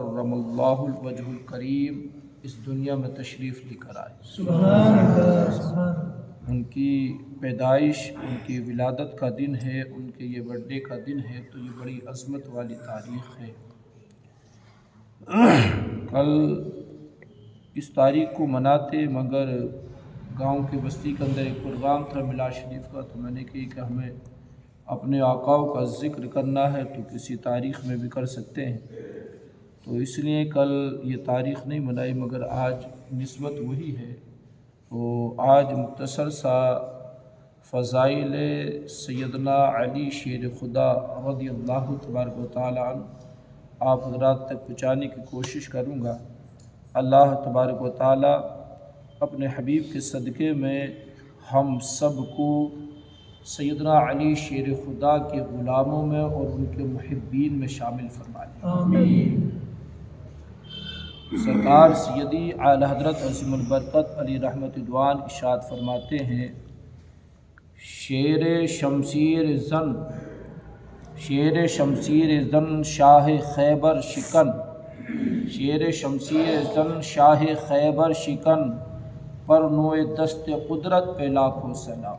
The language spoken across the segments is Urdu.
کرم اللہ الوجہ الکریم اس دنیا میں تشریف لے کر آئے۔ سبحان اللہ، سبحان اللہ۔ ان کی پیدائش، ان کی ولادت کا دن ہے، ان کے یہ برتھ ڈے کا دن ہے، تو یہ بڑی عظمت والی تاریخ ہے۔ کل اس تاریخ کو مناتے مگر گاؤں کے بستی کے اندر ایک پروگرام تھا میلاد شریف کا، تو میں نے کہی کہ ہمیں اپنے آقاؤں کا ذکر کرنا ہے تو کسی تاریخ میں بھی کر سکتے ہیں، تو اس لیے کل یہ تاریخ نہیں منائی، مگر آج نسبت وہی ہے۔ تو آج مختصر سا فضائل سیدنا علی شیر خدا رضی اللہ تبارک و تعالیٰ عنہ آپ حضرات تک پہنچانے کی کوشش کروں گا۔ اللہ تبارک و تعالیٰ اپنے حبیب کے صدقے میں ہم سب کو سیدنا علی شیر خدا کے غلاموں میں اور ان کے محبین میں شامل فرما لے۔ آمین۔ سرکار سیدی اعلی حضرت عظیم البرکت علی رحمت دوان ارشاد فرماتے ہیں، شیر شمشیر زن شاہ خیبر شکن، شیر شمشیر زن شاہ خیبر شکن، پر نوع دست قدرت پہ لاکھوں سلام۔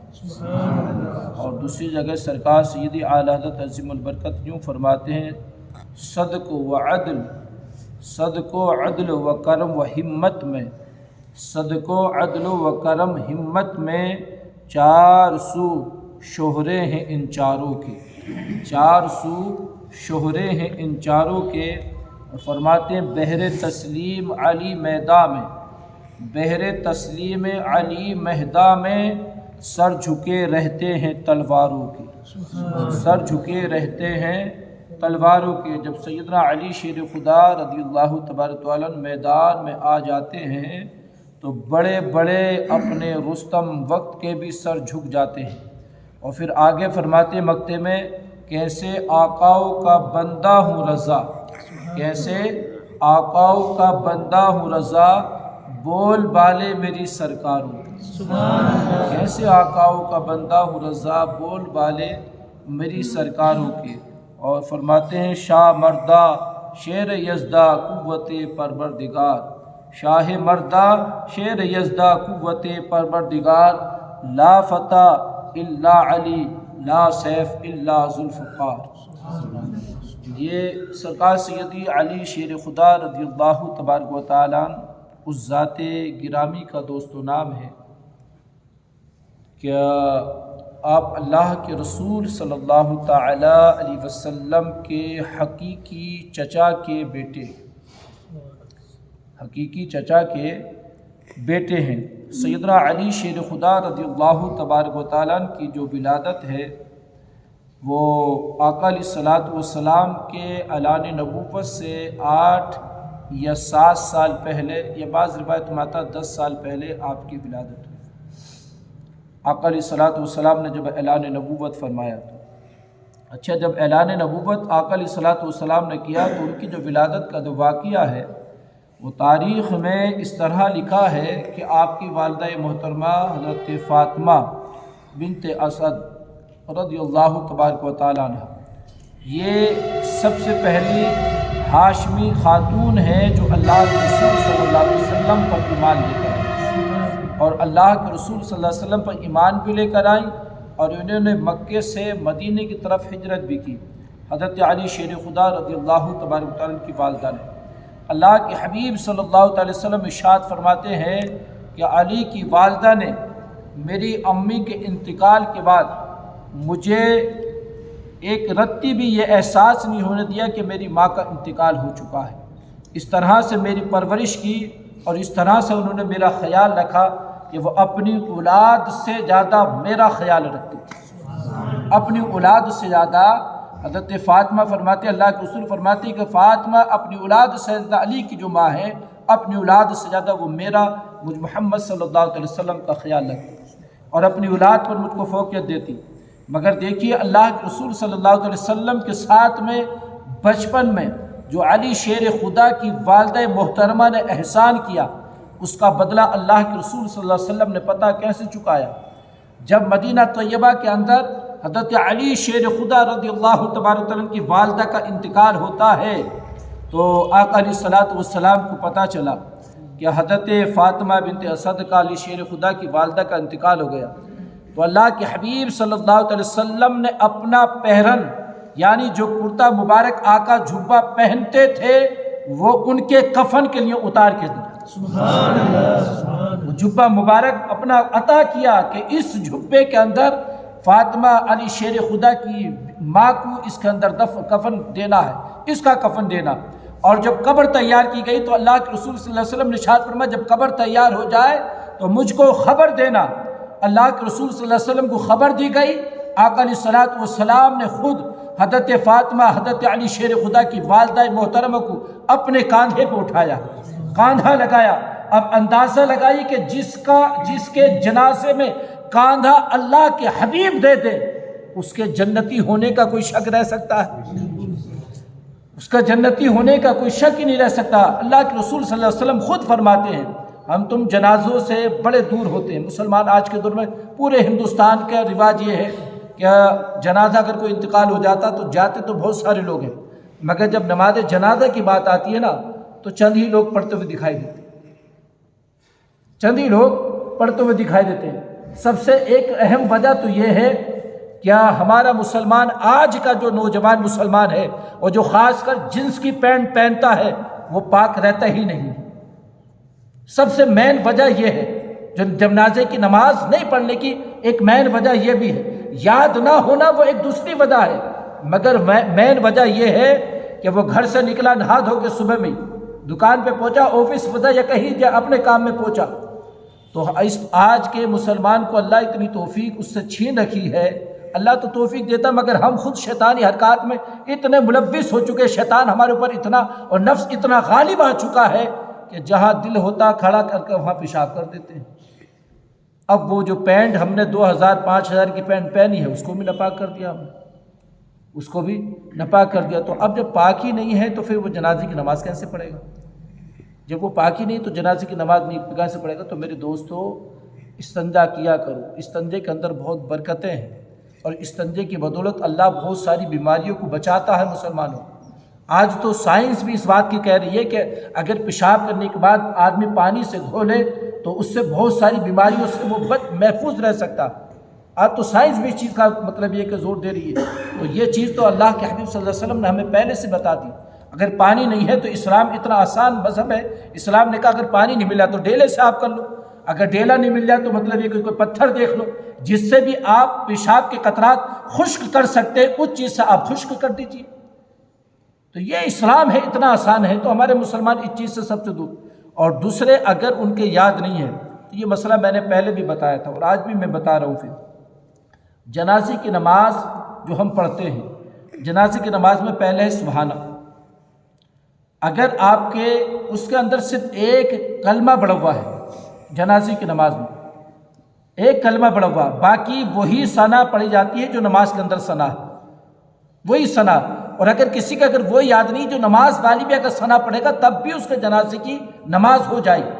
اور دوسری جگہ سرکار سیدی اعلی حضرت عظیم البرکت یوں فرماتے ہیں، صدق و عدل و کرم و ہمت میں، صدق و عدل و کرم ہمت میں، چار سو شہرے ہیں ان چاروں کے، چار سو شہرے ہیں ان چاروں کے۔ فرماتے ہیں بحر تسلیم علی میداں میں، بحر تسلیم علی مہدا میں، سر جھکے رہتے ہیں تلواروں کے، سر جھکے رہتے ہیں تلواروں کے۔ جب سیدنا علی شیر خدا رضی اللہ تبارک و تعالیٰ میدان میں آ جاتے ہیں تو بڑے بڑے اپنے رستم وقت کے بھی سر جھک جاتے ہیں، اور پھر آگے فرماتے مقطع میں، کیسے آقاؤں کا بندہ ہوں رضا، کیسے آقاؤں کا بندہ ہوں رضا، بول بالے میری سرکاروں کی، کیسے آقاؤں کا بندہ ہوں رضا، بول بالے میری سرکاروں کی۔ اور فرماتے ہیں شاہ مردہ شیر یزدہ قوت پروردگار، شاہ مردہ شیر یزدہ قوت پروردگار، لا فتح الا علی لا سیف الا ذوالفقار۔ یہ سرکار سیدی علی شیر خدا رضی اللہ تبارک و تعالیٰ اس ذات گرامی کا دوست و نام ہے۔ کیا آپ اللہ کے رسول صلی اللہ تعالی علیہ وسلم کے حقیقی چچا کے بیٹے، حقیقی چچا کے بیٹے ہیں۔ سیدنا علی شیر خدا رضی اللہ تبارک و تعالیٰ کی جو ولادت ہے وہ آقا علیہ الصلوۃ والسلام کے اعلان نبوت سے 8 یا 7 سال پہلے، یا بعض روایت میں آتا 10 سال پہلے آپ کی ولادت ہوئی۔ آقا علیہ الصلوۃ والسلام نے جب اعلان نبوت فرمایا تو اچھا، جب اعلان نبوت آقا علیہ الصلوۃ والسلام نے کیا تو ان کی جو ولادت کا جو واقعہ ہے وہ تاریخ میں اس طرح لکھا ہے کہ آپ کی والدہ محترمہ حضرت فاطمہ بنت اسد رضی اللہ تبارک و تعالیٰ عنہ، یہ سب سے پہلی ہاشمی خاتون ہے جو اللہ کے رسول صلی اللہ علیہ وسلم پر ایمان لے کر آئی، اور اللہ کے رسول صلی اللہ علیہ وسلم پر ایمان بھی لے کر آئیں، اور انہوں نے مکے سے مدینے کی طرف ہجرت بھی کی۔ حضرت علی شیر خدا رضی اللہ تبارک و تعالیٰ کی والدہ نے، اللہ کے حبیب صلی اللہ علیہ وسلم ارشاد فرماتے ہیں کہ علی کی والدہ نے میری امی کے انتقال کے بعد مجھے ایک رتی بھی یہ احساس نہیں ہونے دیا کہ میری ماں کا انتقال ہو چکا ہے۔ اس طرح سے میری پرورش کی، اور اس طرح سے انہوں نے میرا خیال رکھا کہ وہ اپنی اولاد سے زیادہ میرا خیال رکھتی تھی، اپنی اولاد سے زیادہ۔ حضرت فاطمہ فرماتے، اللہ کے رسول فرماتے کہ فاطمہ اپنی اولاد سے، علی کی جو ماں ہے اپنی اولاد سے زیادہ وہ مجھ محمد صلی اللہ علیہ وسلم کا خیال رکھتی اور اپنی اولاد پر مجھ کو فوقیت دیتی۔ مگر دیکھیے اللہ کے رسول صلی اللہ علیہ وسلم کے ساتھ میں بچپن میں جو علی شیر خدا کی والدہ محترمہ نے احسان کیا، اس کا بدلہ اللہ کے رسول صلی اللہ علیہ وسلم نے پتہ کیسے چکایا؟ جب مدینہ طیبہ کے اندر حضرت علی شیر خدا رضی اللہ تبارک و تعالیٰ کی والدہ کا انتقال ہوتا ہے تو آقا علیہ الصلوۃ والسلام کو پتہ چلا کہ حضرت فاطمہ بنت اسد کا علی شیر خدا کی والدہ کا انتقال ہو گیا، تو اللہ کے حبیب صلی اللہ علیہ وسلم نے اپنا پہرن یعنی جو کرتا مبارک آقا جھبا پہنتے تھے وہ ان کے کفن کے لیے اتار کے دیا۔ سبحان اللہ، سبحان وہ جھبا مبارک اپنا عطا کیا کہ اس جھبے کے اندر فاطمہ علی شیر خدا کی ماں کو اس کے اندر کفن دینا ہے، اس کا کفن دینا۔ اور جب قبر تیار کی گئی تو اللہ کے رسول صلی اللہ علیہ وسلم نے ارشاد فرمایا جب قبر تیار ہو جائے تو مجھ کو خبر دینا۔ اللہ کے رسول صلی اللہ علیہ وسلم کو خبر دی گئی، آقا علیہ الصلوۃ والسلام نے خود حضرت فاطمہ حضرت علی شیر خدا کی والدہ محترمہ کو اپنے کاندھے پہ اٹھایا، کاندھا لگایا۔ اب اندازہ لگائیے کہ جس کے جنازے میں کاندھا اللہ کے حبیب دے دے اس کے جنتی ہونے کا کوئی شک رہ سکتا ہے؟ اس کا جنتی ہونے کا کوئی شک ہی نہیں رہ سکتا۔ اللہ کے رسول صلی اللہ علیہ وسلم خود فرماتے ہیں ہم تم جنازوں سے بڑے دور ہوتے ہیں۔ مسلمان آج کے دور میں پورے ہندوستان کا رواج یہ ہے کہ جنازہ اگر کوئی انتقال ہو جاتا تو جاتے تو بہت سارے لوگ ہیں، مگر جب نماز جنازہ کی بات آتی ہے نا تو چند ہی لوگ پڑھتے ہوئے دکھائی دیتے ہیں، چند ہی لوگ پڑھتے ہوئے دکھائی دیتے ہیں۔ سب سے ایک اہم وجہ تو یہ ہے کیا ہمارا مسلمان آج کا جو نوجوان مسلمان ہے اور جو خاص کر جنس کی پینٹ پہنتا ہے وہ پاک رہتا ہی نہیں۔ سب سے مین وجہ یہ ہے، جو جنازے کی نماز نہیں پڑھنے کی ایک مین وجہ یہ بھی ہے، یاد نہ ہونا وہ ایک دوسری وجہ ہے، مگر مین وجہ یہ ہے کہ وہ گھر سے نکلا نہا دھو کے صبح میں دکان پہ پہنچا، آفس پہنچا یا کہیں اپنے کام میں پہنچا۔ تو آج کے مسلمان کو اللہ اتنی توفیق اس سے چھین رکھی ہے، اللہ تو توفیق دیتا مگر ہم خود شیطانی حرکات میں اتنے ملوث ہو چکے، شیطان ہمارے اوپر اتنا اور نفس اتنا غالب آ چکا ہے کہ جہاں دل ہوتا کھڑا کر کے وہاں پیشاب کر دیتے ہیں۔ اب وہ جو پینٹ ہم نے 2000 5000 کی پینٹ پہنی ہے اس کو بھی ناپاک کر دیا، ہم نے اس کو بھی ناپاک کر دیا۔ تو اب جب پاک ہی نہیں ہے تو پھر وہ جنازے کی نماز کیسے پڑھے گا؟ جب وہ پاک ہی نہیں تو جنازے کی نماز نہیں کیسے پڑھے گا؟ تو میرے دوستو استنجا کیا کرو، استنجے کے اندر بہت برکتیں ہیں اور استنجے کی بدولت اللہ بہت ساری بیماریوں کو بچاتا ہے مسلمانوں۔ آج تو سائنس بھی اس بات کی کہہ رہی ہے کہ اگر پیشاب کرنے کے بعد آدمی پانی سے دھو لے تو اس سے بہت ساری بیماریوں سے وہ محفوظ رہ سکتا۔ آج تو سائنس بھی اس چیز کا مطلب یہ کہ زور دے رہی ہے، تو یہ چیز تو اللہ کے حبیب صلی اللہ علیہ وسلم نے ہمیں پہلے سے بتا دی۔ اگر پانی نہیں ہے تو اسلام اتنا آسان مذہب ہے، اسلام نے کہا اگر پانی نہیں ملا تو ڈیلے سے آپ کر لو، اگر ڈیلا نہیں مل جائے تو مطلب یہ کہ کوئی پتھر دیکھ لو جس سے بھی آپ پیشاب کے قطرات خشک کر سکتے، اس چیز سے آپ خشک کر دیجیے۔ تو یہ اسلام ہے، اتنا آسان ہے، تو ہمارے مسلمان اس چیز سے سب سے دور۔ اور دوسرے اگر ان کے یاد نہیں ہے تو یہ مسئلہ میں نے پہلے بھی بتایا تھا اور آج بھی میں بتا رہا ہوں، پھر جنازے کی نماز جو ہم پڑھتے ہیں، جنازے کی نماز میں پہلے ہے سبحانہ۔ اگر آپ کے اس کے اندر صرف ایک کلمہ پڑھا ہوا ہے، جنازے کی نماز میں ایک کلمہ پڑھا ہوا، باقی وہی ثنا پڑھی جاتی ہے جو نماز کے اندر ثنا ہے، وہی ثنا۔ اور اگر کسی کا اگر وہ یاد نہیں جو نماز والی بھی اگر ثنا پڑھے گا تب بھی اس کے جنازے کی نماز ہو جائے گی۔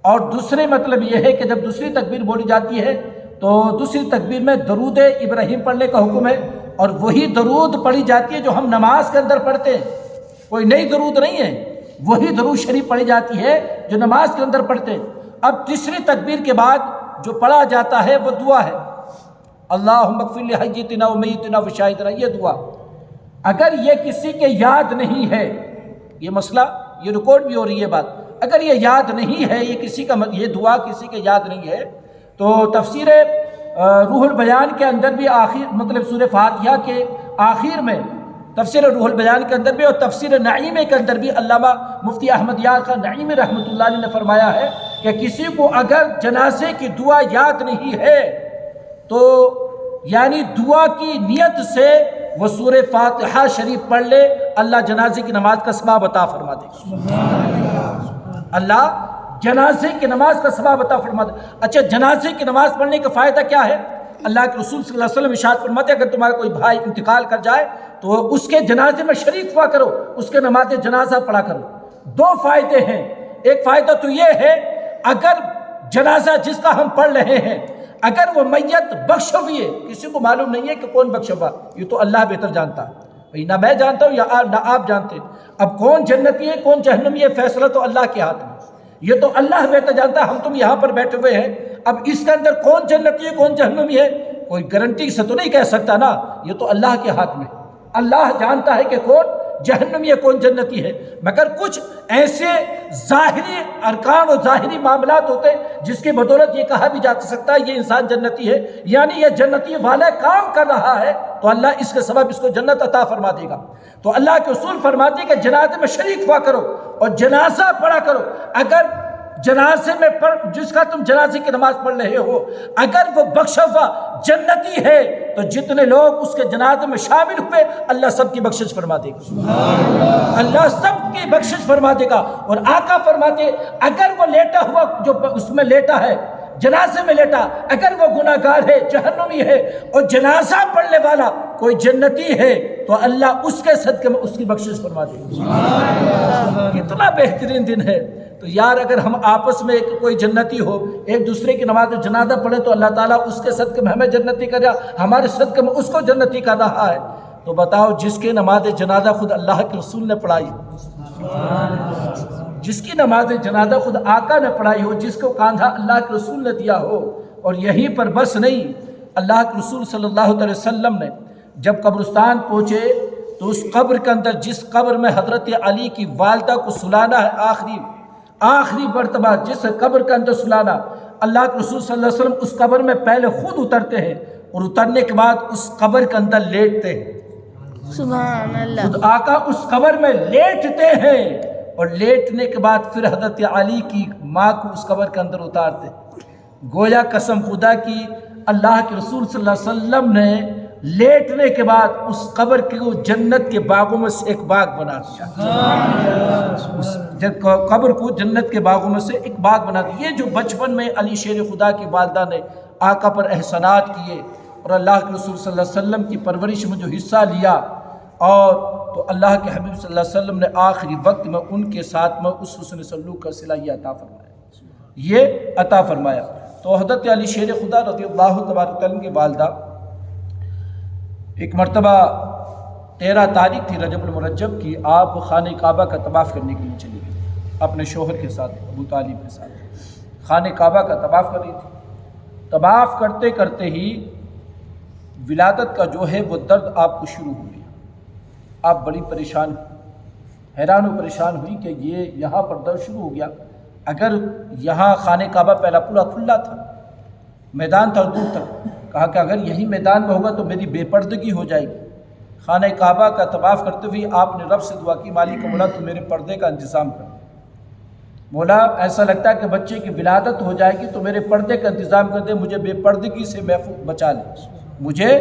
اور دوسرے مطلب یہ ہے کہ جب دوسری تکبیر بولی جاتی ہے تو دوسری تکبیر میں درود ابراہیم پڑھنے کا حکم ہے، اور وہی درود پڑھی جاتی ہے جو ہم نماز کے اندر پڑھتے ہیں، کوئی نئی درود نہیں ہے، وہی درود شریف پڑھی جاتی ہے جو نماز کے اندر پڑھتے ہیں۔ اب تیسری تکبیر کے بعد جو پڑھا جاتا ہے وہ دعا ہے، اللہم اغفر لحیتنا و میتنا و شاہدنا، یہ دعا۔ اگر یہ کسی کے یاد نہیں ہے، یہ مسئلہ یہ ریکارڈ بھی ہو رہی ہے بات، اگر یہ یاد نہیں ہے، یہ کسی کا یہ دعا کسی کے یاد نہیں ہے تو تفسیر روح البیان کے اندر بھی آخر مطلب سورہ فاتحہ کے آخر میں تفسیر روح البیان کے اندر بھی اور تفسیر نعیمہ کے اندر بھی علامہ مفتی احمد یار خان نعیمی رحمۃ اللہ علیہ نے فرمایا ہے کہ کسی کو اگر جنازے کی دعا یاد نہیں ہے تو یعنی دعا کی نیت سے وہ سورہ فاتحہ شریف پڑھ لے، اللہ جنازے کی نماز کا ثواب عطا فرما دے گا، اللہ جنازے کی نماز کا ثواب عطا فرما دے۔ اچھا، جنازے کی نماز پڑھنے کا فائدہ کیا ہے؟ اللہ کے رسول صلی اللہ علیہ وسلم ارشاد فرماتے ہیں اگر تمہارا کوئی بھائی انتقال کر جائے تو اس کے جنازے میں شریک ہوا کرو، اس کے نماز جنازہ پڑھا کرو۔ دو فائدے ہیں، ایک فائدہ تو یہ ہے اگر جنازہ جس کا ہم پڑھ رہے ہیں اگر وہ میت بخشا ہوئی ہے، کسی کو معلوم نہیں ہے کہ کون بخشا ہوا، یہ تو اللہ بہتر جانتا ہے، بھئی نہ میں جانتا ہوں نہ آپ جانتے. اب کون جنتی ہے کون جہنمی ہے فیصلہ تو اللہ کے ہاتھ میں. یہ تو اللہ بہتر جانتا ہے. ہم تم یہاں پر بیٹھے ہوئے ہیں, اب اس کے اندر کون جنتی ہے کون جہنمی ہے کوئی گارنٹی سے تو نہیں کہہ سکتا نا. یہ تو اللہ کے ہاتھ میں. اللہ جانتا ہے کہ کون جہنمی ہے کون جنتی ہے. مگر کچھ ایسے ظاہری ارکان اور ظاہری معاملات ہوتے ہیں جس کی بدولت یہ کہا بھی جا سکتا ہے یہ انسان جنتی ہے, یعنی یہ جنتی والا کام کر رہا ہے تو اللہ اس کے سبب اس کو جنت عطا فرما دے گا. تو اللہ کے اصول فرماتے ہیں کہ جنازے میں شریک ہوا کرو اور جنازہ پڑھا کرو. اگر جنازے میں جس کا تم جنازے کی نماز پڑھ رہے ہو اگر وہ بخشا ہوا جنتی ہے تو جتنے لوگ اس کے جنازے میں شامل ہوئے اللہ سب کی بخشش فرما دے گا. اللہ سب کی بخشش فرما دے گا. اور آقا فرماتے اگر وہ لیٹا ہوا جو اس میں لیٹا ہے جنازے میں لیٹا اگر وہ گناہ گار ہے جہنمی ہے اور جنازہ پڑھنے والا کوئی جنتی ہے تو اللہ اس کے صدقے میں اس کی بخشش فرما دے گا. کتنا بہترین دن ہے. تو یار اگر ہم آپس میں کوئی جنتی ہو ایک دوسرے کی نماز جنازہ پڑھے تو اللہ تعالیٰ اس کے صدقے میں ہمیں جنتی کر رہا ہمارے صدقے میں اس کو جنتی کر رہا ہے. تو بتاؤ جس کے نماز جنازہ خود اللہ کے رسول نے پڑھائی, جس کی نماز جنازہ خود آقا نے پڑھائی ہو, جس کو کاندھا اللہ کے رسول نے دیا ہو, اور یہیں پر بس نہیں اللہ کے رسول صلی اللہ علیہ وسلم نے جب قبرستان پہنچے تو اس قبر کے اندر جس قبر میں حضرت علی کی والدہ کو سلانا ہے آخری مرتبہ جس قبر کے اندر سلانا, اللہ کے رسول صلی اللہ علیہ وسلم اس قبر میں پہلے خود اترتے ہیں اور اترنے کے بعد اس قبر کے اندر لیٹتے ہیں. سبحان اللہ. خود آقا اس قبر میں لیٹتے ہیں اور لیٹنے کے بعد پھر حضرت علی کی ماں کو اس قبر کے اندر اتارتے. گویا قسم خدا کی اللہ کے رسول صلی اللہ علیہ وسلم نے لیٹنے کے بعد اس قبر کو جنت کے باغوں میں سے ایک باغ بنا دیا. اس قبر کو جنت کے باغوں میں سے ایک باغ بنا دیا. یہ جو بچپن میں علی شیر خدا کی والدہ نے آقا پر احسانات کیے اور اللہ کے رسول صلی اللہ علیہ وسلم کی پرورش میں جو حصہ لیا, اور تو اللہ کے حبیب صلی اللہ علیہ وسلم نے آخری وقت میں ان کے ساتھ میں اس حسن سلوک کا صلہ یہ عطا فرمایا. تو حضرت علی شیر خدا رضی اللہ تبارک تعالیٰ کی والدہ ایک مرتبہ 13 تاریخ تھی رجب المرجب کی, آپ خانہ کعبہ کا طواف کرنے کے لیے چلی گئی اپنے شوہر کے ساتھ ابو طالب کے ساتھ. خانہ کعبہ کا طواف کر رہی تھی. طواف کرتے کرتے ہی ولادت کا جو ہے وہ درد آپ کو شروع ہو گیا. آپ بڑی پریشان ہوئی, حیران و پریشان ہوئی کہ یہ یہاں پر درد شروع ہو گیا. اگر یہاں خانہ کعبہ پہلا پورا کھلا تھا, میدان تھا دور تک, کہا کہ اگر یہی میدان میں ہوگا تو میری بے پردگی ہو جائے گی. خانہ کعبہ کا طواف کرتے ہوئے آپ نے رب سے دعا کی, مالک مولا تو میرے پردے کا انتظام کر. مولا ایسا لگتا ہے کہ بچے کی ولادت ہو جائے گی تو میرے پردے کا انتظام کر دے, مجھے بے پردگی سے محفوظ بچا لے, مجھے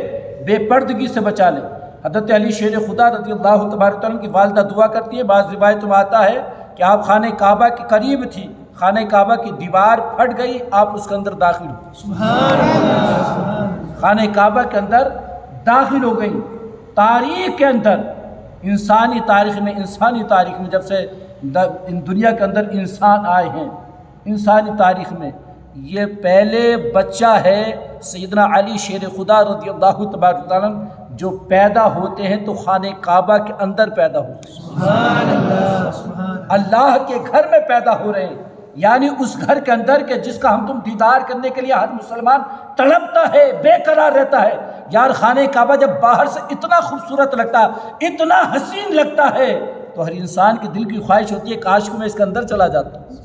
بے پردگی سے بچا لے. حضرت علی شیر خدا رضی اللہ تبارک عنہ کی والدہ دعا کرتی ہے. بعض روایتوں میں آتا ہے کہ آپ خانہ کعبہ کے قریب تھی, خانہ کعبہ کی دیوار پھٹ گئی, آپ اس کے اندر داخل ہو گئی. سبحان اللہ. خانہ کعبہ کے اندر داخل ہو گئی. تاریخ کے اندر انسانی تاریخ میں جب سے دنیا کے اندر انسان آئے ہیں, انسانی تاریخ میں یہ پہلے بچہ ہے سیدنا علی شیر خدا رضی اللہ تبارک تعالیٰ جو پیدا ہوتے ہیں تو خانہ کعبہ کے اندر پیدا ہوتے ہیں. سبحان اللہ. اللہ کے گھر میں پیدا ہو رہے ہیں, یعنی اس گھر کے اندر کے جس کا ہم تم دیدار کرنے کے لیے ہر مسلمان تڑپتا ہے, بے قرار رہتا ہے. یار خانہ کعبہ جب باہر سے اتنا خوبصورت لگتا ہے, اتنا حسین لگتا ہے, تو ہر انسان کے دل کی خواہش ہوتی ہے کاش کو میں اس کے اندر چلا جاتا ہوں.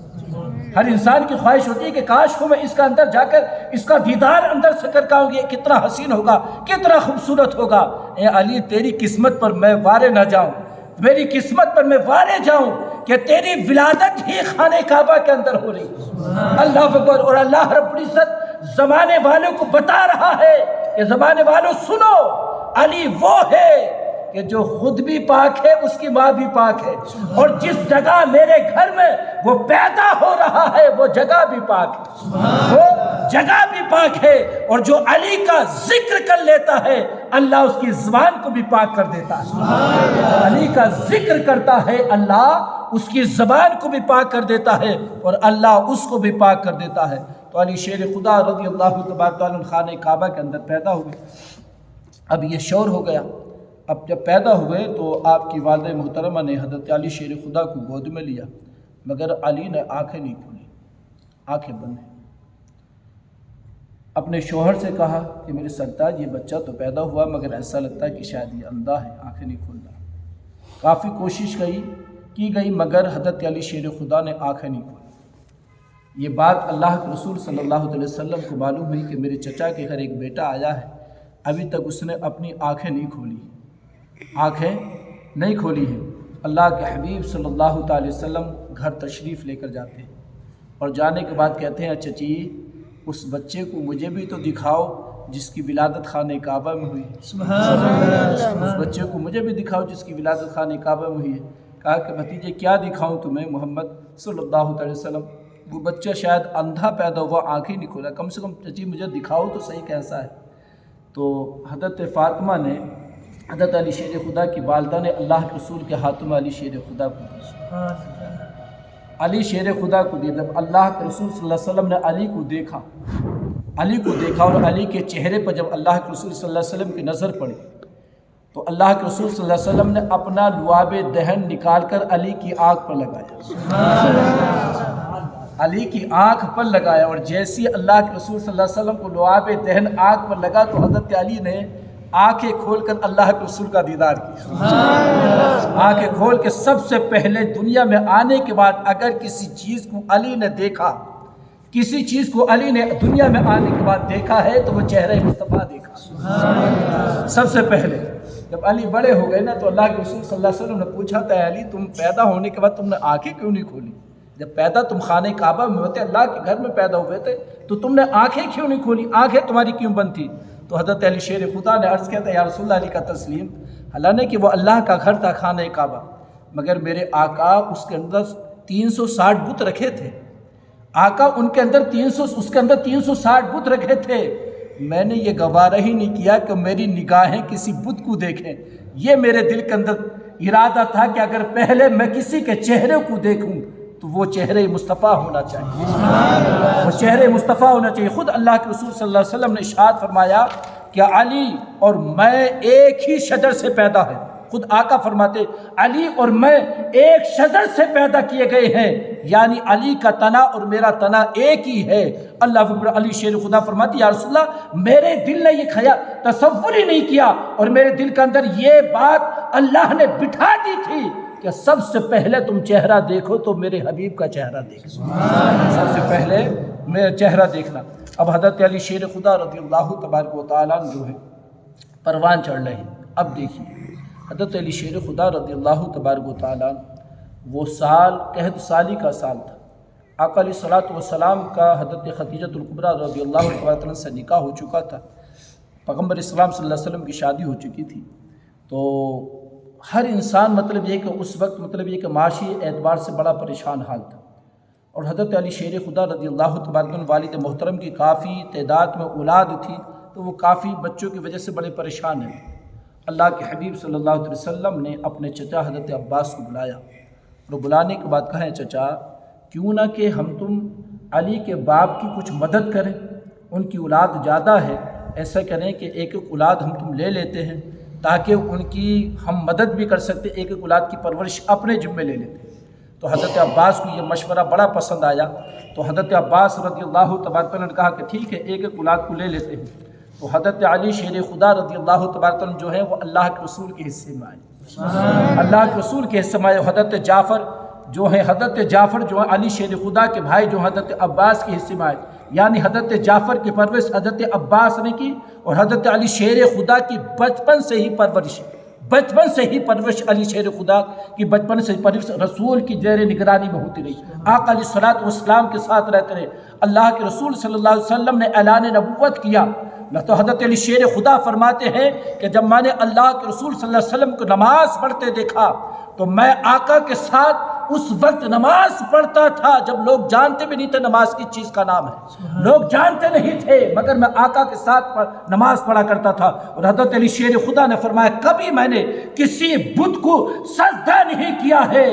ہر انسان کی خواہش ہوتی ہے کہ کاش کو میں اس کا اندر جا کر اس کا دیدار اندر سے کر پاؤں گی, کتنا حسین ہوگا, کتنا خوبصورت ہوگا. اے علی تیری قسمت پر میں وارے نہ جاؤں, میری قسمت پر میں وارے جاؤں کہ تیری ولادت ہی خانہ کعبہ کے اندر ہو رہی. اللہ اکبر. اور اللہ رب العزت زمانے والوں کو بتا رہا ہے کہ زمانے والوں سنو, علی وہ ہے کہ جو خود بھی پاک ہے, اس کی ماں بھی پاک ہے, اور جس جگہ میرے گھر میں وہ پیدا ہو رہا ہے وہ جگہ بھی پاک ہے, وہ جگہ بھی پاک ہے. اور جو علی کا ذکر کر لیتا ہے اللہ اس کی زبان کو بھی پاک کر دیتا ہے. علی کا ذکر کرتا ہے اللہ اس کی زبان کو بھی پاک کر دیتا ہے, اور اللہ اس کو بھی پاک کر دیتا ہے. تو علی شیر خدا رضی اللہ تبارک تعالیٰ خانہ کعبہ کے اندر پیدا ہوئے. اب یہ شور ہو گیا, اب جب پیدا ہوئے تو آپ کی والدہ محترمہ نے حضرت علی شیر خدا کو گود میں لیا، مگر علی نے آنکھیں نہیں کھولی، آنکھیں بند ہیں۔ اپنے شوہر سے کہا کہ میرے سرتاج یہ بچہ تو پیدا ہوا مگر ایسا لگتا ہے کہ شاید یہ اندھا ہے، آنکھیں نہیں کھول رہا۔ کافی کوشش کی گئی مگر حضرت علی شیر خدا نے آنکھیں نہیں کھولی۔ یہ بات اللہ کے رسول صلی اللہ علیہ وسلم کو معلوم ہوئی کہ میرے چچا کے گھر ایک بیٹا آیا ہے، ابھی تک اس نے اپنی آنکھیں نہیں کھولی ہیں۔ اللہ کے حبیب صلی اللہ تعالی وسلم گھر تشریف لے کر جاتے ہیں اور جانے کے بعد کہتے ہیں چچی اس بچے کو مجھے بھی تو دکھاؤ جس کی ولادت خانہ کعبہ میں ہوئی ہے۔ سبحان اللہ۔ اس بچے کو مجھے بھی دکھاؤ جس کی ولادت خانہ کعبہ میں ہوئی ہے۔ کہا کہ بھتیجے کیا دکھاؤں تمہیں محمد صلی اللہ علیہ وسلم، وہ بچہ شاید اندھا پیدا ہوا، آنکھیں نہیں کھولا، کم سے کم چچی مجھے دکھاؤ تو صحیح کیسا ہے۔ تو حضرت فاطمہ نے حضرت علی شیر خدا کی والدہ نے اللہ کے رسول کے ہاتھوں میں علی شیر خدا کو دی، علی شیر خدا کو دی۔ جب اللہ کے رسول صلی اللہ علیہ وسلم نے علی کو دیکھا اور علی کے چہرے پر جب اللہ کے رسول صلی اللہ علیہ وسلم کی نظر پڑی تو اللہ کے رسول صلی اللہ علیہ وسلم نے اپنا لعاب دہن نکال کر علی کی آنکھ پر لگایا، علی کی آنکھ پر لگایا، اور جیسی اللہ کے رسول صلی اللہ علیہ وسلم کو لعاب دہن آنکھ پر لگا تو حضرت علی نے آنکھیں کھول کر اللہ کے رسول کا دیدار کیا۔ آنکھیں کھول کے سب سے پہلے دنیا میں آنے کے بعد اگر کسی چیز کو علی نے دیکھا، کسی چیز کو علی نے دنیا میں آنے کے بعد دیکھا ہے تو وہ چہرہ مصطفیٰ دیکھا۔ سب سے پہلے جب علی بڑے ہو گئے نا تو اللہ کے رسول صلی اللہ علیہ وسلم نے پوچھا تھا علی تم پیدا ہونے کے بعد تم نے آنکھیں کیوں نہیں کھولی؟ جب پیدا تم خانہ کعبہ میں ہوتے، اللہ کے گھر میں پیدا ہوئے تھے، تو تم نے آنکھیں کیوں نہیں کھولی؟ آنکھیں تمہاری کیوں بند تھی؟ تو حضرت علی شیر خدا نے عرض کیا تھا یا رسول اللہ علی کا تسلیم، حالانکہ کہ وہ اللہ کا گھر تھا خانہ کعبہ، مگر میرے آقا اس کے اندر 360 بت رکھے تھے، آقا ان کے اندر 360 بت رکھے تھے، میں نے یہ گوارہ ہی نہیں کیا کہ میری نگاہیں کسی بت کو دیکھیں، یہ میرے دل کے اندر ارادہ تھا کہ اگر پہلے میں کسی کے چہرے کو دیکھوں تو وہ چہرے مصطفیٰ ہونا چاہیے، وہ چہرے مصطفیٰ ہونا چاہیے۔ خود اللہ کے رسول صلی اللہ علیہ وسلم نے ارشاد فرمایا کہ علی اور میں ایک ہی شجر سے پیدا ہے، خود آقا فرماتے علی اور میں ایک شجر سے پیدا کیے گئے ہیں، یعنی علی کا تنا اور میرا تنا ایک ہی ہے۔ اللہ اکبر۔ علی شیر خدا فرماتے یا رسول اللہ میرے دل نے یہ خیال تصور ہی نہیں کیا اور میرے دل کے اندر یہ بات اللہ نے بٹھا دی تھی کہ سب سے پہلے تم چہرہ دیکھو تو میرے حبیب کا چہرہ دیکھو، سب سے پہلے میرا چہرہ دیکھنا۔ اب حضرت علی شیر خدا رضی اللہ تبارک و تعالیٰ جو ہے پروان چڑھ رہے ہیں۔ اب دیکھیے حضرت علی شیر خدا رضی اللہ تبارک و تعالیٰ وہ سال قحط سالی کا سال تھا، آقا علیہ الصلوۃ والسلام کا حضرت خدیجۃ الکبریٰ رضی اللہ تبارک عنہ سے نکاح ہو چکا تھا، پیغمبر اسلام صلی اللہ علیہ وسلم کی شادی ہو چکی تھی۔ تو ہر انسان مطلب یہ کہ اس وقت مطلب یہ کہ معاشی اعتبار سے بڑا پریشان حال تھا، اور حضرت علی شیر خدا رضی اللہ تبارک عنہ والد محترم کی کافی تعداد میں اولاد تھی، تو وہ کافی بچوں کی وجہ سے بڑے پریشان ہیں۔ اللہ کے حبیب صلی اللہ علیہ وسلم نے اپنے چچا حضرت عباس کو بلایا اور بلانے کے بعد کہیں چچا کیوں نہ کہ ہم تم علی کے باپ کی کچھ مدد کریں، ان کی اولاد زیادہ ہے، ایسا کریں کہ ایک ایک اولاد ہم تم لے لیتے ہیں تاکہ ان کی ہم مدد بھی کر سکتے، ایک ایک اولاد کی پرورش اپنے ذمے لے لیتے۔ تو حضرت عباس کو یہ مشورہ بڑا پسند آیا، تو حضرت عباس رضی اللہ تبارک عنہ نے کہا کہ ٹھیک ہے ایک ایک اولاد کو لے لیتے ہیں۔ تو حضرت علی شیر خدا رضی اللہ تبارک عنہ جو ہے وہ اللہ کے رسول کے حصے میں آئے، اللہ کے رسول کے حصے میں آئے۔ حضرت جعفر جو ہے علی شیر خدا کے بھائی جو حضرت عباس کے حصے میں آئے، یعنی حضرت جعفر کی پرورش حضرت عباس نے کی، اور حضرت علی شیر خدا کی بچپن سے ہی پرورش علی شیر خدا کی بچپن سے پرورش رسول کی زیر نگرانی میں ہوتی رہی، آقا علیہ الصلوۃ والسلام کے ساتھ رہتے رہے۔ اللہ کے رسول صلی اللہ علیہ وسلم نے اعلان نبوت کیا تو حضرت علی شیر خدا فرماتے ہیں کہ جب میں نے اللہ کے رسول صلی اللہ علیہ وسلم کو نماز پڑھتے دیکھا تو میں آقا کے ساتھ اس وقت نماز پڑھتا تھا جب لوگ جانتے بھی نہیں تھے نماز کی چیز کا نام ہے، لوگ جانتے نہیں تھے، مگر میں آقا کے ساتھ نماز پڑھا کرتا تھا۔ اور حضرت علی شیر خدا نے فرمایا کبھی میں نے کسی بت کو سجدہ نہیں کیا ہے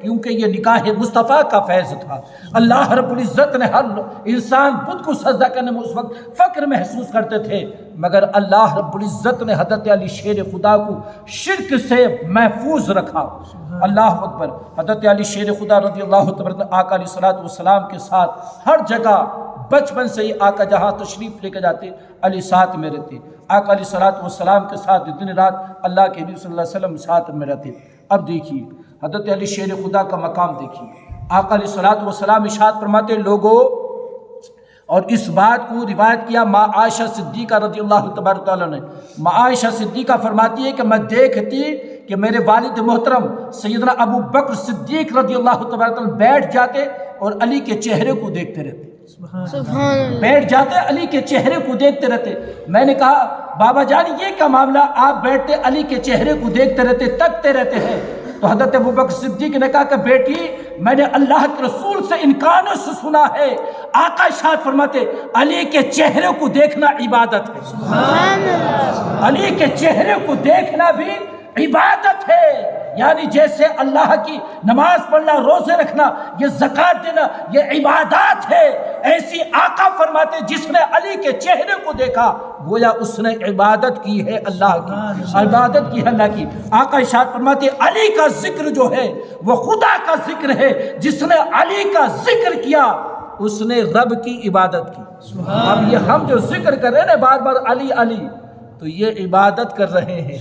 کیونکہ یہ نکاح مصطفیٰ کا فیض تھا۔ اللہ رب العزت نے ہر انسان بت کو سجدہ کرنے میں اس وقت فخر محسوس کرتے تھے، مگر اللہ رب العزت نے حضرت علی شیر خدا کو شرک سے محفوظ رکھا۔ اللہ اکبر۔ حضرت علی شیر خدا رضی اللہ تبارک آقا علیہ الصلوۃ والسلام کے ساتھ ہر جگہ بچپن سے ہی آقا جہاں تشریف لے کے جاتے علی ساتھ میں رہتے، آقا علیہ الصلوۃ والسلام کے ساتھ دن رات اللہ کے نبی صلی اللہ علیہ وسلم ساتھ میں رہتے۔ اب دیکھیے حضرت علی شیر خدا کا مقام دیکھیے، آقا علیہ الصلوۃ والسلام ارشاد فرماتے لوگوں، اور اس بات کو روایت کیا ماں عائشہ صدیقہ رضی اللہ تبارک تعالیٰ نے، ماں عائشہ صدیقہ فرماتی ہے کہ میں دیکھتی کہ میرے والد محترم سیدنا ابو بکر صدیق رضی اللہ تبارک تعالیٰ بیٹھ جاتے اور علی کے چہرے کو دیکھتے رہتے، سبحان اللہ، بیٹھ جاتے علی کے چہرے کو دیکھتے رہتے۔ میں نے کہا بابا جان یہ کیا معاملہ، آپ بیٹھتے علی کے چہرے کو دیکھتے رہتے، تکتے رہتے ہیں؟ تو حضرت ابوبکر صدیق نے کہا کہ بیٹی میں نے اللہ کے رسول سے ان کانوں سے سنا ہے، آقا ارشاد فرماتے علی کے چہرے کو دیکھنا عبادت ہے۔ سبحان اللہ، علی کے چہرے کو دیکھنا بھی عبادت ہے، یعنی جیسے اللہ کی نماز پڑھنا، روزے رکھنا، یہ زکوٰۃ دینا یہ عبادات ہے، ایسی آقا فرماتے جس نے علی کے چہرے کو دیکھا گویا اس نے عبادت کی ہے اللہ کی، عبادت کی ہے اللہ کی۔ آقا ارشاد فرماتے علی کا ذکر جو ہے وہ خدا کا ذکر ہے، جس نے علی کا ذکر کیا اس نے رب کی عبادت کی۔ اب یہ ہم جو ذکر کر رہے ہیں نا بار بار علی علی، تو یہ عبادت کر رہے ہیں۔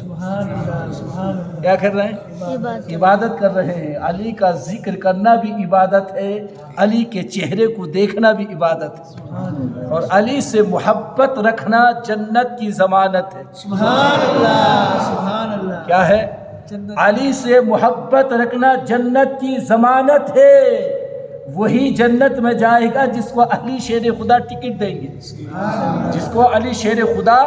کیا کر رہے ہیں؟ عبادت کر رہے ہیں۔ علی کا ذکر کرنا بھی عبادت ہے، علی کے چہرے کو دیکھنا بھی عبادت ہے، اور علی سے محبت رکھنا جنت کی ضمانت ہے۔ سبحان اللہ، سبحان اللہ۔ کیا ہے؟ علی سے محبت رکھنا جنت کی ضمانت ہے، وہی جنت میں جائے گا جس کو علی شیر خدا ٹکٹ دیں گے، جس کو علی شیر خدا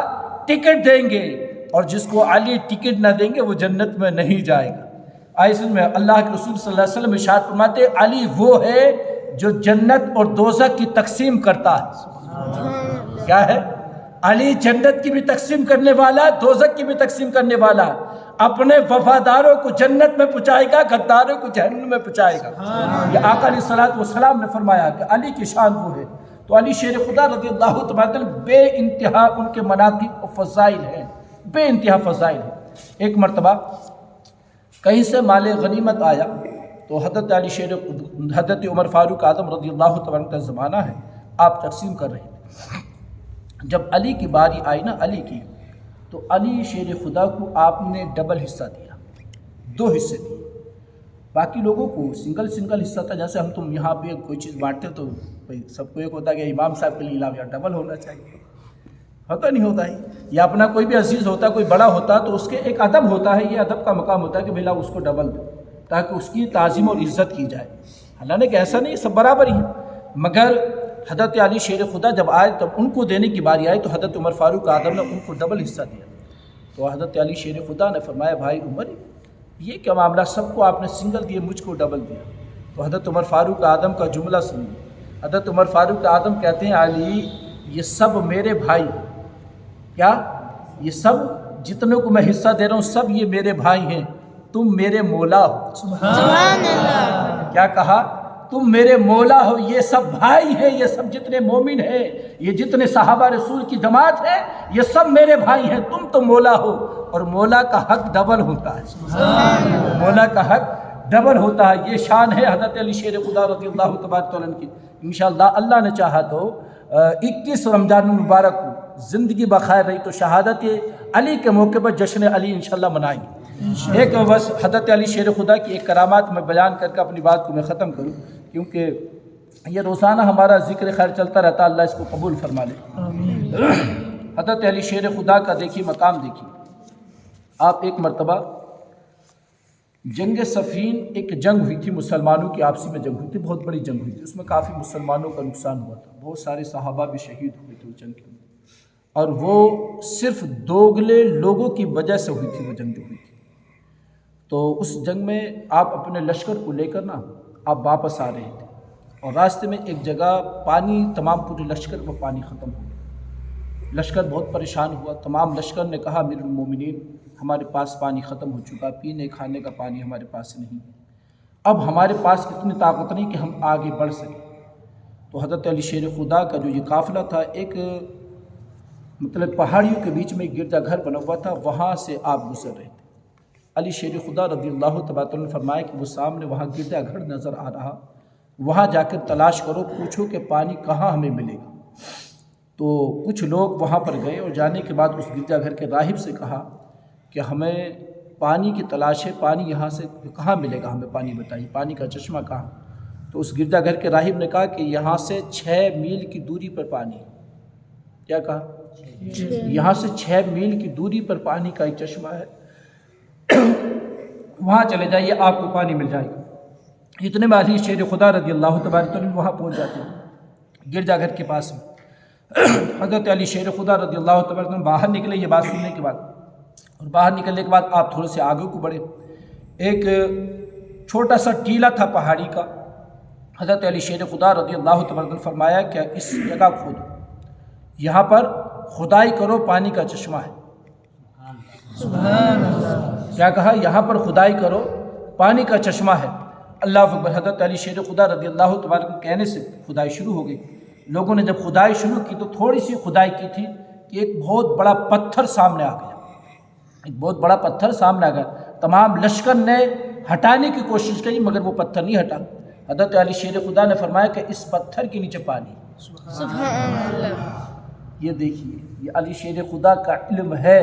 ٹکٹ دیں گے، اور جس کو علی ٹکٹ نہ دیں گے وہ جنت میں نہیں جائے گا۔ آئیسن میں اللہ کے رسول صلی اللہ علیہ وسلم ارشاد فرماتے علی وہ ہے جو جنت اور دوزخ کی تقسیم کرتا ہے۔ کیا ہے؟ علی جنت کی بھی تقسیم کرنے والا، دوزخ کی بھی تقسیم کرنے والا، اپنے وفاداروں کو جنت میں پہنچائے گا، غداروں کو جہنم میں پہنچائے گا۔ یہ آقا علیہ الصلوۃ والسلام نے فرمایا کہ علی کی شان وہ ہے۔ تو علی شیر خدا رضی اللہ تبارک بے انتہا ان کے مناقب و فضائل ہیں، بے انتہا فضائل ہیں۔ ایک مرتبہ کہیں سے مال غنیمت آیا تو حضرت عمر فاروق اعظم رضی اللہ تبارک کا زمانہ ہے، آپ تقسیم کر رہے تھے۔ جب علی کی باری آئی نا علی کی، تو علی شیر خدا کو آپ نے ڈبل حصہ دیا، 2 حصے دیے، باقی لوگوں کو سنگل حصہ تھا۔ جیسے ہم تم یہاں پہ کوئی چیز بانٹتے تو بھائی سب کو ایک ہوتا ہے کہ امام صاحب کے لیے علاوہ ڈبل ہونا چاہیے، ہوتا نہیں ہوتا ہے، یا اپنا کوئی بھی عزیز ہوتا، کوئی بڑا ہوتا تو اس کے ایک ادب ہوتا ہے، یہ ادب کا مقام ہوتا ہے کہ بھلا اس کو ڈبل دو تاکہ اس کی تعظیم اور عزت کی جائے۔ حالانکہ کہ ایسا نہیں، سب برابر ہی ہیں، مگر حضرت علی شیر خدا جب آئے تب ان کو دینے کی باری آئی تو حضرت عمر فاروق اعظم نے ان کو ڈبل حصہ دیا۔ تو حضرت علی شیر خدا نے فرمایا بھائی عمر یہ کیا معاملہ، سب کو آپ نے سنگل دیے، مجھ کو ڈبل دیا۔ تو حضرت عمر فاروق اعظم کا جملہ سنیے۔ حضرت عمر فاروق اعظم کہتے ہیں علی یہ سب میرے بھائی، کیا یہ سب جتنے کو میں حصہ دے رہا ہوں سب یہ میرے بھائی ہیں، تم میرے مولا ہو۔ سبحان اللہ، کیا کہا؟ تم میرے مولا ہو، یہ سب بھائی ہیں، یہ سب جتنے مومن ہیں، یہ جتنے صحابہ رسول کی جماعت ہے یہ سب میرے بھائی ہیں، تم تو مولا ہو، اور مولا کا حق ڈبل ہوتا ہے، مولا کا حق ڈبل ہوتا ہے۔ یہ شان ہے حضرت علی شیر خدا رضی اللہ تبارک عنہ کی۔ انشاءاللہ اللہ نے چاہا تو 21 رمضان المبارک کو زندگی بخیر رہی تو شہادت علی کے موقع پر جشن علی انشاءاللہ منائیں گے۔ ایک بس حضرت علی شیر خدا کی ایک کرامات میں بیان کر کے اپنی بات کو میں ختم کروں، کیونکہ یہ روزانہ ہمارا ذکر خیر چلتا رہتا، اللہ اس کو قبول فرما لے۔ حضرت علی شیر خدا کا دیکھیے مقام دیکھیے۔ آپ ایک مرتبہ جنگ صفین ایک جنگ ہوئی تھی، مسلمانوں کی آپسی میں جنگ ہوئی تھی، بہت بڑی جنگ ہوئی تھی، اس میں کافی مسلمانوں کا نقصان ہوا تھا، بہت سارے صحابہ بھی شہید ہوئے تھے اس جنگ کے اندر، اور وہ صرف دوگلے لوگوں کی وجہ سے ہوئی تھی وہ جنگ جو ہوئی تھی۔ تو اس جنگ میں آپ اپنے لشکر کو لے کر نا آپ واپس آ رہے تھے، اور راستے میں ایک جگہ پانی، تمام پورے لشکر میں پانی ختم ہو گیا، لشکر بہت پریشان ہوا، تمام لشکر نے کہا امیر المومنین ہمارے پاس پانی ختم ہو چکا، پینے کھانے کا پانی ہمارے پاس نہیں ہے۔ اب ہمارے پاس اتنی طاقت نہیں کہ ہم آگے بڑھ سکیں۔ تو حضرت علی شیر خدا کا جو یہ قافلہ تھا، ایک مطلب پہاڑیوں کے بیچ میں ایک گرجا گھر بنا ہوا تھا، وہاں سے آپ گزر رہے تھے۔ علی شیر خدا رضی اللہ تبارک نے فرمایا کہ وہ سامنے وہاں گرجا گھر نظر آ رہا، وہاں جا کر تلاش کرو، پوچھو کہ پانی کہاں ہمیں ملے گا۔ تو کچھ لوگ وہاں پر گئے اور جانے کے بعد اس گرجا گھر کے راہب سے کہا کہ ہمیں پانی کی تلاش ہے، پانی یہاں سے کہاں ملے گا، ہمیں پانی بتائیے، پانی کا چشمہ کہاں۔ تو اس گرجا گھر کے راہب نے کہا کہ یہاں سے 6 میل کی دوری پر پانی ہے۔ کیا کہا؟ یہاں سے 6 میل کی دوری پر پانی کا ایک چشمہ ہے، وہاں چلے جائیے، آپ کو پانی مل جائے گا۔ اتنے میں علی شیر خدا رضی اللہ تبارک عنہ وہاں پہنچ جاتے ہیں گرجا گھر کے پاس میں۔ حضرت علی شیر خدا رضی اللہ تبارک عنہ باہر نکلے یہ بات سننے کے بعد، اور باہر نکلنے کے بعد آپ تھوڑے سے آگے کو بڑھے، ایک چھوٹا سا ٹیلا تھا پہاڑی کا۔ حضرت علی شیر خدا رضی اللہ تبارک عنہ فرمایا کہ اس جگہ کھودو، یہاں پر کھدائی کرو، پانی کا چشمہ ہے۔ سبحان اللہ۔ کیا کہا؟ یہاں پر کھدائی کرو، پانی کا چشمہ ہے۔ اللہ اکبر۔ حضرت علی شیر خدا رضی اللہ تبارک عنہ کہنے سے کھدائی شروع ہو گئی۔ لوگوں نے جب کھدائی شروع کی تو تھوڑی سی کھدائی کی تھی کہ ایک بہت بڑا پتھر سامنے آ گیا، ایک بہت بڑا پتھر سامنے آ گیا۔ تمام لشکر نے ہٹانے کی کوشش کی مگر وہ پتھر نہیں ہٹا۔ حضرت علی شیر خدا نے فرمایا کہ اس پتھر کے نیچے پانی ہے۔ سبحان اللہ۔ یہ دیکھیے، یہ علی شیر خدا کا علم ہے،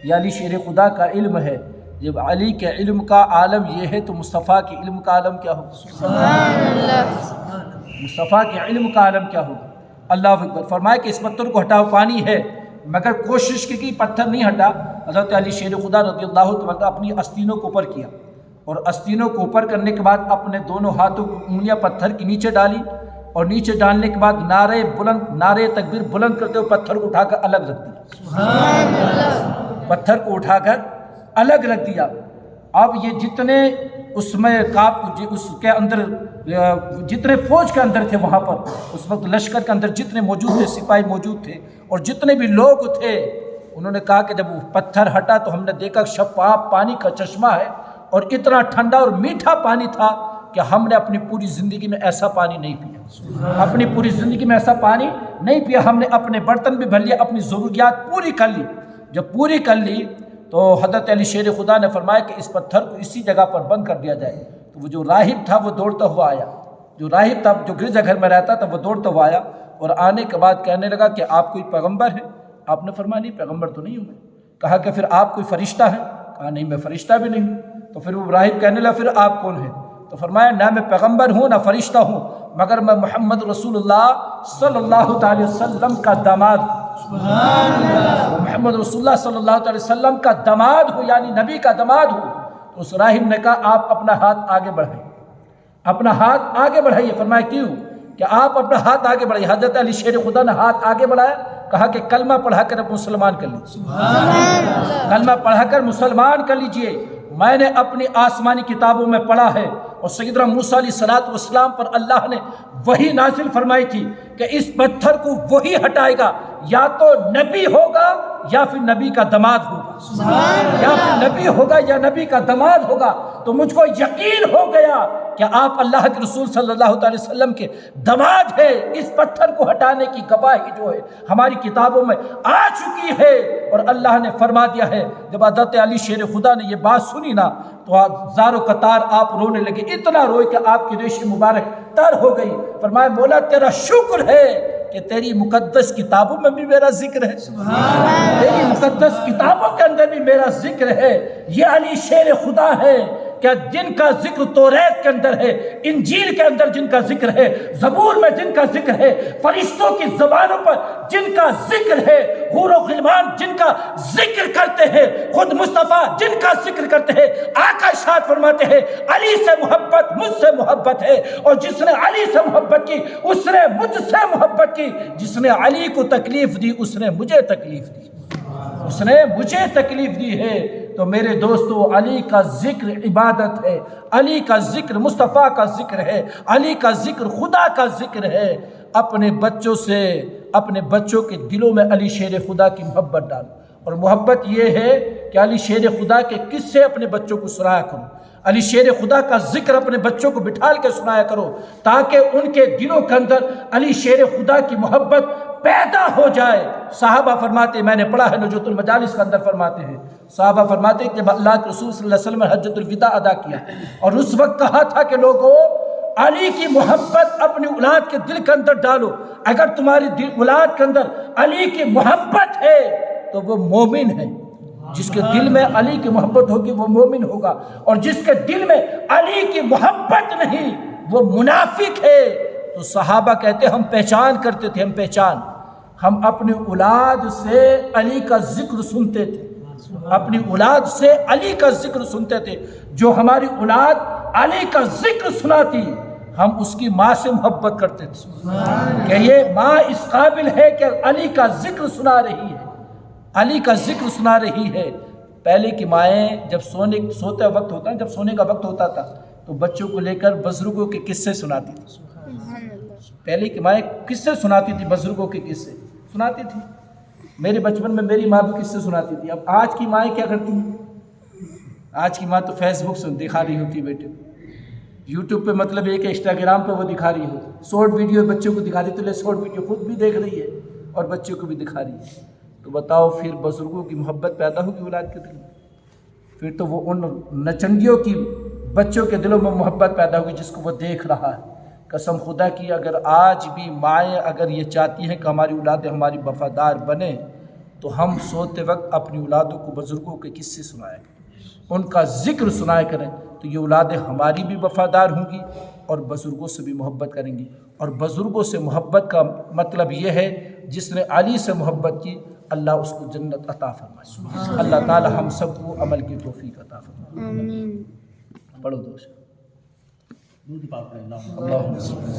یہ علی شیر خدا کا علم ہے۔ جب علی کے علم کا عالم یہ ہے تو مصطفیٰ کے علم کا عالم کیا ہوگا؟ سبحان اللہ۔ مصطفیٰ کے علم کا عالم کیا ہوگا؟ اللہ اکبر۔ فرمایا کہ اس پتھر کو ہٹاؤ، پانی ہے، مگر کوشش کی پتھر نہیں ہٹا۔ حضرت علی شیر خدا رضی اللہ عنہ اپنی آستینوں کو اوپر کیا، اور آستینوں کو اوپر کرنے کے بعد اپنے دونوں ہاتھوں کو انگلیاں پتھر کے نیچے ڈالی، اور نیچے ڈالنے کے بعد نعرے تکبیر بلند کرتے ہوئے پتھر کو اٹھا کر الگ رکھ دیا۔ سبحان اللہ۔ پتھر کو اٹھا کر الگ رکھ دیا۔ اب یہ جتنے اس میں اس کے اندر جتنے فوج کے اندر تھے وہاں پر اس وقت لشکر کے اندر جتنے موجود تھے، سپاہی موجود تھے اور جتنے بھی لوگ تھے، انہوں نے کہا کہ جب وہ پتھر ہٹا تو ہم نے دیکھا شفاف پانی کا چشمہ ہے، اور اتنا ٹھنڈا اور میٹھا پانی تھا کہ ہم نے اپنی پوری زندگی میں ایسا پانی نہیں پیا، اپنی پوری زندگی میں ایسا پانی نہیں پیا۔ ہم نے اپنے برتن بھی بھر لیا، اپنی ضروریات پوری کر لی۔ جب پوری کر لی تو حضرت علی شیر خدا نے فرمایا کہ اس پتھر کو اسی جگہ پر بند کر دیا جائے۔ تو وہ جو راہب تھا وہ دوڑتا ہوا آیا، جو راہب تھا جو گرجا گھر میں رہتا تھا وہ دوڑتا ہوا آیا، اور آنے کے بعد کہنے لگا کہ آپ کوئی پیغمبر ہے؟ آپ نے فرمایا نہیں، پیغمبر تو نہیں ہوں میں۔ کہا کہ پھر آپ کوئی فرشتہ ہے؟ کہا نہیں، میں فرشتہ بھی نہیں ہوں۔ تو پھر وہ راہب کہنے لگا پھر آپ کون ہیں؟ تو فرمایا نہ میں پیغمبر ہوں نہ فرشتہ ہوں، مگر میں محمد رسول اللہ صلی اللہ تعالی وسلم کا داماد ہوں۔ سبحان اللہ۔ محمد رسول اللہ صلی اللہ علیہ وسلم کا داماد ہوں، یعنی نبی کا داماد ہوں۔ تو اس راہب نے کہا آپ اپنا ہاتھ آگے بڑھائیے، اپنا ہاتھ آگے بڑھائیے۔ فرمایا کیوں؟ کہ آپ اپنا ہاتھ آگے بڑھائیے۔ حضرت علی شیر خدا نے ہاتھ آگے بڑھایا، کہا کہ کلمہ پڑھا کر اب مسلمان کر لیجیے، کلمہ پڑھا کر مسلمان کر لیجئے۔ میں نے اپنی آسمانی کتابوں میں پڑھا ہے، اور سیدنا موسیٰ علیہ السلام پر اللہ نے وحی نازل فرمائی تھی کہ اس پتھر کو وہی ہٹائے گا، یا تو نبی ہوگا یا پھر نبی کا داماد ہوگا، یا پھر نبی ہوگا یا نبی کا داماد ہوگا۔ تو مجھ کو یقین ہو گیا کہ آپ اللہ کے رسول صلی اللہ علیہ وسلم کے داماد ہے۔ اس پتھر کو ہٹانے کی گواہی جو ہے ہماری کتابوں میں آ چکی ہے، اور اللہ نے فرما دیا ہے۔ جب حضرت علی شیر خدا نے یہ بات سنی نا تو زارو قطار آپ رونے لگے، اتنا روئے کہ آپ کی ریش مبارک تر ہو گئی۔ فرمایا مولا تیرا شکر ہے کہ تیری مقدس کتابوں میں بھی میرا ذکر ہے، تیری مقدس کتابوں کے اندر بھی میرا ذکر ہے۔ یہ علی شیر خدا ہے کہ جن کا ذکر توریت کے اندر ہے، انجیل کے اندر جن کا ذکر ہے، زبور میں جن کا ذکر ہے، فرشتوں کی زبانوں پر جن کا ذکر ہے، حور و غلمان جن کا ذکر کرتے ہیں، خود مصطفیٰ جن کا ذکر کرتے ہیں۔ آقا ارشاد فرماتے ہیں علی سے محبت مجھ سے محبت ہے، اور جس نے علی سے محبت کی اس نے مجھ سے محبت کی، جس نے علی کو تکلیف دی اس نے مجھے تکلیف دی، اس نے مجھے تکلیف دی ہے۔ تو میرے دوستو، علی کا ذکر عبادت ہے، علی کا ذکر مصطفیٰ کا ذکر ہے، علی کا ذکر خدا کا ذکر ہے۔ اپنے بچوں سے، اپنے بچوں کے دلوں میں علی شیر خدا کی محبت ڈالو، اور محبت یہ ہے کہ علی شیر خدا کے قصے اپنے بچوں کو سنایا کرو، علی شیر خدا کا ذکر اپنے بچوں کو بٹھال کے سنایا کرو تاکہ ان کے دلوں کے اندر علی شیر خدا کی محبت پیدا ہو جائے۔ صحابہ فرماتے ہیں، میں نے پڑھا ہے نجوۃ المجالس کے اندر فرماتے ہیں، صحابہ فرماتے ہیں کہ اللہ کے رسول صلی اللہ علیہ وسلم نے حجۃ الوداع ادا کیا اور اس وقت کہا تھا کہ لوگوں علی کی محبت اپنی اولاد کے دل کے اندر ڈالو۔ اگر تمہاری اولاد کے اندر علی کی محبت ہے تو وہ مومن ہے۔ جس کے دل میں علی کی محبت ہوگی وہ مومن ہوگا، اور جس کے دل میں علی کی محبت نہیں وہ منافق ہے۔ تو صحابہ کہتے ہیں ہم پہچان کرتے تھے، ہم اپنی اولاد سے علی کا ذکر سنتے تھے، اپنی اولاد سے علی کا ذکر سنتے تھے۔ جو ہماری اولاد علی کا ذکر سناتی ہم اس کی ماں سے محبت کرتے تھے کہ یہ ماں اس قابل ہے کہ علی کا ذکر سنا رہی ہے، علی کا ذکر سنا رہی ہے۔ پہلے کی مائیں جب سوتے وقت ہوتا ہے، جب سونے کا وقت ہوتا تھا تو بچوں کو لے کر بزرگوں کے قصے سناتی تھی۔ پہلے کی مائیں قصے سناتی تھی، بزرگوں کے قصے سناتی تھی۔ میرے بچپن میں میری ماں بھی قصے سناتی تھی۔ اب آج کی مائیں کیا کرتی ہیں؟ آج کی ماں تو فیس بک سے دکھا رہی ہوتی ہے بیٹے، یوٹیوب پہ مطلب یہ کہ انسٹاگرام پہ وہ دکھا رہی ہوتی، شارٹ ویڈیو بچوں کو دکھا رہی، تو شارٹ ویڈیو خود بھی دیکھ رہی ہے اور بچوں کو بھی دکھا رہی ہے۔ تو بتاؤ پھر بزرگوں کی محبت پیدا ہوگی اولاد کے دل میں؟ پھر تو وہ ان نچنگیوں کی بچوں کے دلوں میں محبت پیدا ہوگی جس کو وہ دیکھ رہا ہے۔ قسم خدا کی اگر آج بھی مائیں اگر یہ چاہتی ہیں کہ ہماری اولادیں ہماری وفادار بنیں تو ہم سوتے وقت اپنی اولادوں کو بزرگوں کے قصے سنائیں، ان کا ذکر سنایا کریں، تو یہ اولادیں ہماری بھی وفادار ہوں گی اور بزرگوں سے بھی محبت کریں گی۔ اور بزرگوں سے محبت کا مطلب یہ ہے جس نے علی سے محبت کی اللہ اس کو جنت عطا فرمائے۔ اللہ تعالی ہم سب کو عمل کی توفیق عطا فرمائے۔ آمین۔ پڑھو دوست۔ درود پاک پڑھیں۔ اللہم